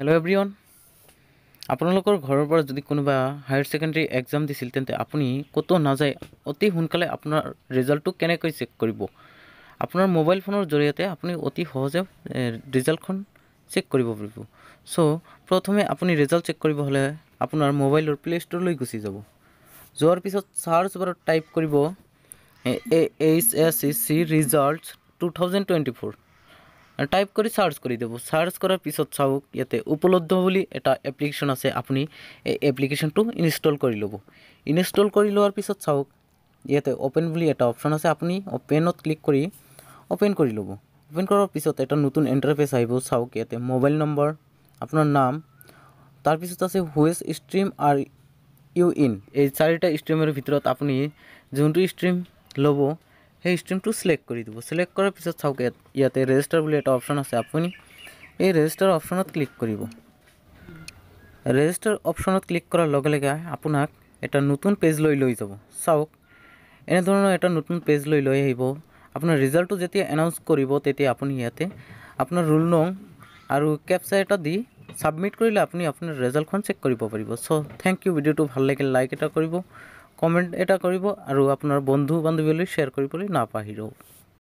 Hello' everyone, আপোনালোকৰ ঘৰৰ পৰা যদি কোনোবা হায়াৰ ছেকেণ্ডেৰী এক্সাম দিছিল তেন্তে আপুনি ক'তো নাযায় অতি সোনকালে আপোনাৰ ৰিজাল্টটো কেনেকৈ চেক কৰিব। আপোনাৰ মোবাইল ফোনৰ জৰিয়তে আপুনি অতি সহজে ৰিজাল্টখন চেক কৰিব পাৰিব। চ' প্ৰথমে আপুনি ৰিজাল্ট চেক কৰিব হ'লে আপোনাৰ মোবাইলৰ প্লে ষ্ট'ৰলৈ গুচি যাব। যোৱাৰ পিছত চাৰ্চ বাৰত টাইপ কৰিব HSCC ৰিজাল্টছ 2024। টাইপ কৰি চাৰ্চ কৰি দিব। চাৰ্চ কৰাৰ পিছত চাওক ইয়াতে উপলব্ধ বুলি এটা এপ্লিকেশ্যন আছে, আপুনি এই এপ্লিকেশ্যনটো ইনষ্টল কৰি ল'ব। ইনষ্টল কৰি লোৱাৰ পিছত চাওক ইয়াতে অ'পেন বুলি এটা অপশ্যন আছে, আপুনি অ'পেনত ক্লিক কৰি অ'পেন কৰি ল'ব। অ'পেন কৰাৰ পিছত এটা নতুন ইণ্টাৰফেচ আহিব। চাওক ইয়াতে মোবাইল নম্বৰ, আপোনাৰ নাম, তাৰপিছত আছে which stream are you in. এই চাৰিটা ষ্ট্ৰীমৰ ভিতৰত আপুনি যোনটো ষ্ট্ৰীম ল'ব সেই ষ্ট্ৰীমটো চিলেক্ট কৰি দিব। চিলেক্ট কৰাৰ পিছত চাওক ইয়াতে ৰেজিষ্টাৰ বুলি এটা অপশ্যন আছে, আপুনি এই ৰেজিষ্টাৰ অপশ্যনত ক্লিক কৰিব। ৰেজিষ্টাৰ অপশ্যনত ক্লিক কৰাৰ লগে লগে আপোনাক এটা নতুন পেজলৈ লৈ যাব। চাওক এনেধৰণৰ এটা নতুন পেজ লৈ আহিব। আপোনাৰ ৰিজাল্টটো যেতিয়া এনাউন্স কৰিব তেতিয়া আপুনি ইয়াতে আপোনাৰ ৰোল নং আৰু কেপচা এটা দি ছাবমিট কৰিলে আপুনি আপোনাৰ ৰিজাল্টখন চেক কৰিব পাৰিব। চ' থেংক ইউ। ভিডিঅ'টো ভাল লাগিলে লাইক এটা কৰিব, কমেণ্ট এটা কৰিব আৰু আপোনাৰ বন্ধু বান্ধৱীলৈ শ্বেয়াৰ কৰিবলৈ নাপাহৰিব।